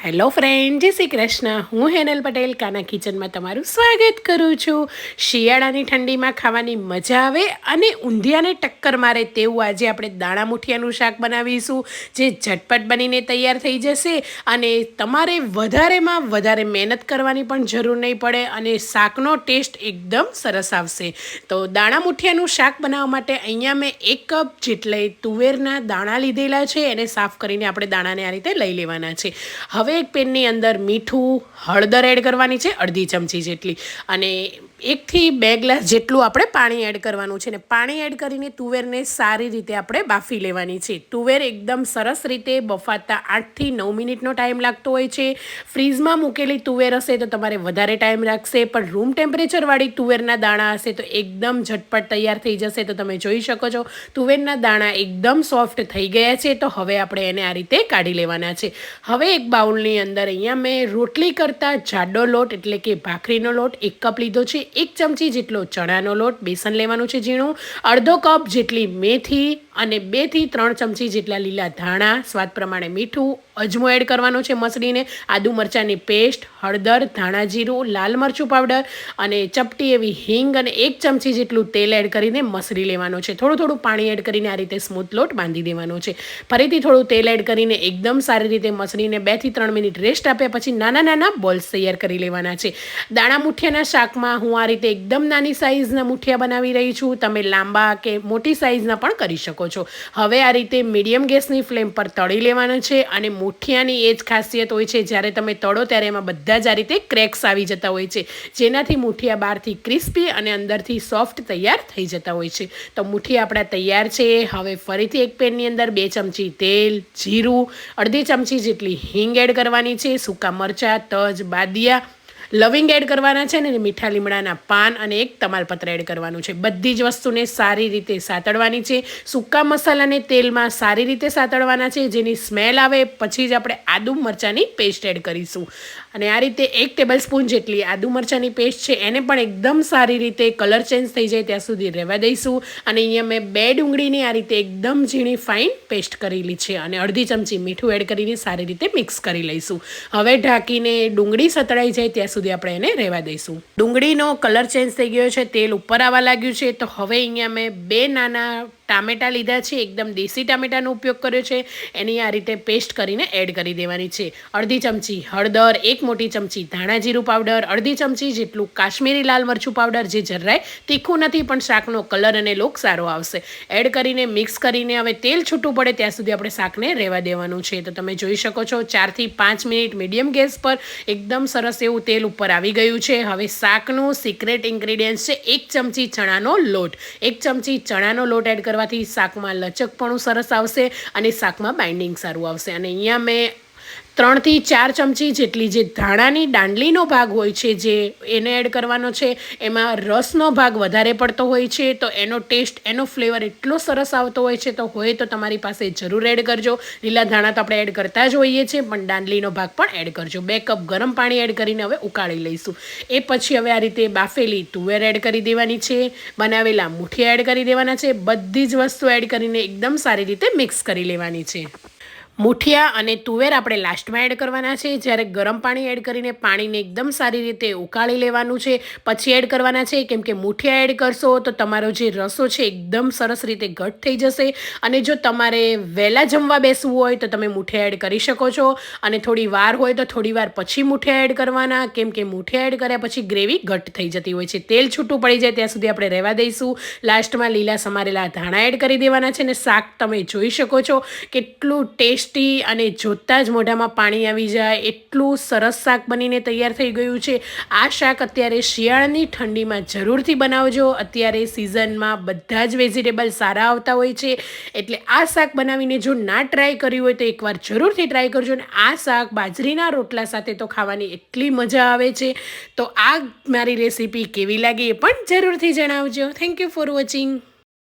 Hello friend, જય શ્રી કૃષ્ણ. હું હેનલ પટેલ કાના કિચનમાં તમારું સ્વાગત કરું છું. શિયાળાની ઠંડીમાં ખાવાની મજા આવે અને ઊંધિયાને ટક્કર મારે તેવું આજે આપણે દાણા મુઠિયાનું શાક બનાવીશું, જે ઝટપટ બનીને તૈયાર થઈ જશે અને તમારે વધારેમાં વધારે મહેનત કરવાની પણ જરૂર નહીં પડે અને શાકનો ટેસ્ટ એકદમ સરસ આવશે. તો દાણા મુઠિયાનું શાક બનાવવા માટે અહીંયા મેં 1 કપ જેટલે તુવેરના દાણા લીધેલા છે. એને સાફ કરીને આપણે દાણાને આ રીતે લઈ લેવાના છે. હવે એક પેનની અંદર મીઠું, હળદર એડ કરવાની છે, અડધી ચમચી જેટલી, અને 1 થી 2 ગ્લાસ જેટલું આપણે પાણી એડ કરવાનું છે. ને પાણી એડ કરીને તુવેરને સારી રીતે આપણે બાફી લેવાની છે. તુવેર એકદમ સરસ રીતે બફાતા 8 થી 9 મિનિટનો ટાઈમ લાગતો હોય છે. ફ્રીઝમાં મૂકેલી તુવેર હશે તો તમારે વધારે ટાઈમ લાગશે, પણ રૂમ ટેમ્પરેચરવાળી તુવેરના દાણા હશે તો એકદમ ઝટપટ તૈયાર થઈ જશે. તો તમે જોઈ શકો છો તુવેરના દાણા એકદમ સોફ્ટ થઈ ગયા છે. તો હવે આપણે એને આ રીતે કાઢી લેવાના છે. હવે એક બાઉલની અંદર અહીંયા મેં રોટલી કરતાં જાડો લોટ એટલે કે ભાખરીનો લોટ 1 કપ લીધો છે. 1 ચમચી જેટલો ચણાનો લોટ, બેસન લેવાનું છે ઝીણું, અડધો કપ જેટલી મેથી અને 2 થી 3 ચમચી જેટલા લીલા ધાણા, સ્વાદ પ્રમાણે મીઠું, અજમો એડ કરવાનો છે મસળીને, આદુ મરચાંની પેસ્ટ, હળદર, ધાણા જીરું, લાલ મરચું પાવડર અને ચપટી એવી હિંગ અને 1 ચમચી જેટલું તેલ એડ કરીને મસળી લેવાનું છે. થોડું પાણી એડ કરીને આ રીતે સ્મૂથ લોટ બાંધી દેવાનો છે. ફરીથી થોડું તેલ એડ કરીને એકદમ સારી રીતે મસળીને 2 થી 3 મિનિટ રેસ્ટ આપ્યા પછી નાના બોલ્સ તૈયાર કરી લેવાના છે. દાણા મુઠિયાના શાકમાં હું આ રીતે એકદમ નાની સાઇઝના મુઠિયા બનાવી રહી છું. તમે લાંબા કે મોટી સાઇઝના પણ કરી શકો છો. હવે આ રીતે મીડિયમ ગેસની ફ્લેમ પર તળી લેવાના છે. અને મુઠિયાની એ જ ખાસિયત હોય છે, જ્યારે તમે તળો ત્યારે એમાં બધા જ આ રીતે ક્રેક્સ આવી જતા હોય છે, જેનાથી મુઠિયા બહારથી ક્રિસ્પી અને અંદરથી સોફ્ટ તૈયાર થઈ જતા હોય છે. તો મુઠિયા આપણા તૈયાર છે. હવે ફરીથી એક પેનની અંદર 2 ચમચી તેલ, જીરું, અડધી ચમચી જેટલી હિંગ એડ કરવાની છે, સૂકા મરચાં, તજ, બાદિયા, લવિંગ એડ કરવાના છે, ને મીઠા લીમડાના પાન અને 1 તમાલપત્ર એડ કરવાનું છે. બધી જ વસ્તુને સારી રીતે સાતળવાની છે. સૂકા મસાલાને તેલમાં સારી રીતે સાતળવાના છે. જેની સ્મેલ આવે પછી જ આપણે આદુ મરચાંની પેસ્ટ એડ કરીશું. અને આ રીતે 1 ટેબલસ્પૂન જેટલી આદુ મરચાંની પેસ્ટ છે, એને પણ એકદમ સારી રીતે કલર ચેન્જ થઈ જાય ત્યાં સુધી રહેવા દઈશું. અને અહીંયા મેં 2 ડુંગળીની આ રીતે એકદમ ઝીણી ફાઇન પેસ્ટ કરેલી છે અને અડધી ચમચી મીઠું એડ કરીને સારી રીતે મિક્સ કરી લઈશું. હવે ઢાંકીને ડુંગળી સતળાઈ જાય ત્યાં સુધી આપણે એને રહેવા દઈશું. ડુંગળીનો કલર ચેન્જ થઈ ગયો છે, તેલ ઉપર આવવા લાગ્યું છે. તો હવે અહીંયા મેં 2 નાના ટામેટાં લીધા છે, એકદમ દેશી ટામેટાનો ઉપયોગ કર્યો છે. એની આ રીતે પેસ્ટ કરીને એડ કરી દેવાની છે. અડધી ચમચી હળદર, 1 મોટી ચમચી ધાણા જીરું પાવડર, અડધી ચમચી જેટલું કાશ્મીરી લાલ મરચું પાવડર, જે જરાય તીખું નથી પણ શાકનો કલર અને લુક સારો આવશે, એડ કરીને મિક્સ કરીને હવે તેલ છૂટું પડે ત્યાં સુધી આપણે શાકને રહેવા દેવાનું છે. તો તમે જોઈ શકો છો 4 થી 5 મિનિટ મીડિયમ ગેસ પર એકદમ સરસ એવું તેલ ઉપર આવી ગયું છે. હવે શાકનું સિક્રેટ ઇન્ગ્રીડિયન્ટ છે 1 ચમચી ચણાનો લોટ. 1 ચમચી ચણાનો લોટ એડ કરવાથી શાકમાં લચકપણું સરસ આવશે અને શાકમાં બાઇન્ડિંગ સારું આવશે. અને અહીંયા મેં 3 થી 4 ચમચી જેટલી જે ધાણાની દાંડલીનો ભાગ હોય છે, જે એને એડ કરવાનો છે. એમાં રસનો ભાગ વધારે પડતો હોય છે, તો એનો ટેસ્ટ, એનો ફ્લેવર એટલો સરસ આવતો હોય છે. તો હોય તો તમારી પાસે જરૂર એડ કરજો. લીલા ધાણા તો આપણે એડ કરતા જ હોઈએ છીએ, પણ દાંડલીનો ભાગ પણ એડ કરજો. 2 કપ ગરમ પાણી એડ કરીને હવે ઉકાળી લઈશું. એ પછી હવે આ રીતે બાફેલી તુવેર એડ કરી દેવાની છે, બનાવેલા મુઠિયા એડ કરી દેવાના છે. બધી જ વસ્તુ એડ કરીને એકદમ સારી રીતે મિક્સ કરી લેવાની છે. મુઠિયા અને તુવેર આપણે લાસ્ટમાં એડ કરવાના છે. જ્યારે ગરમ પાણી એડ કરીને પાણીને એકદમ સારી રીતે ઉકાળી લેવાનું છે, પછી એડ કરવાના છે. કેમ કે મુઠિયા એડ કરશો તો તમારો જે રસો છે એકદમ સરસ રીતે ઘટ થઈ જશે. અને જો તમારે વહેલા જમવા બેસવું હોય તો તમે મુઠિયા એડ કરી શકો છો, અને થોડી વાર હોય તો થોડી વાર પછી મુઠિયા એડ કરવાના. કેમ કે મુઠિયા એડ કર્યા પછી ગ્રેવી ઘટ થઈ જતી હોય છે. તેલ છૂટું પડી જાય ત્યાં સુધી આપણે રહેવા દઈશું. લાસ્ટમાં લીલા સમારેલા ધાણા એડ કરી દેવાના છે. અને શાક તમે જોઈ શકો છો કેટલું ટેસ્ટી અને જોતાં જ મોઢામાં પાણી આવી જાય એટલું સરસ શાક બનીને તૈયાર થઈ ગયું છે. આ શાક અત્યારે શિયાળાની ઠંડીમાં જરૂરથી બનાવજો. અત્યારે સિઝનમાં બધા જ વેજીટેબલ સારા આવતા હોય છે, એટલે આ શાક બનાવીને જો ના ટ્રાય કર્યું હોય તો એકવાર જરૂરથી ટ્રાય કરજો. અને આ શાક બાજરીના રોટલા સાથે તો ખાવાની એટલી મજા આવે છે. તો આ મારી રેસીપી કેવી લાગી એ પણ જરૂરથી જણાવજો. Thank you for watching.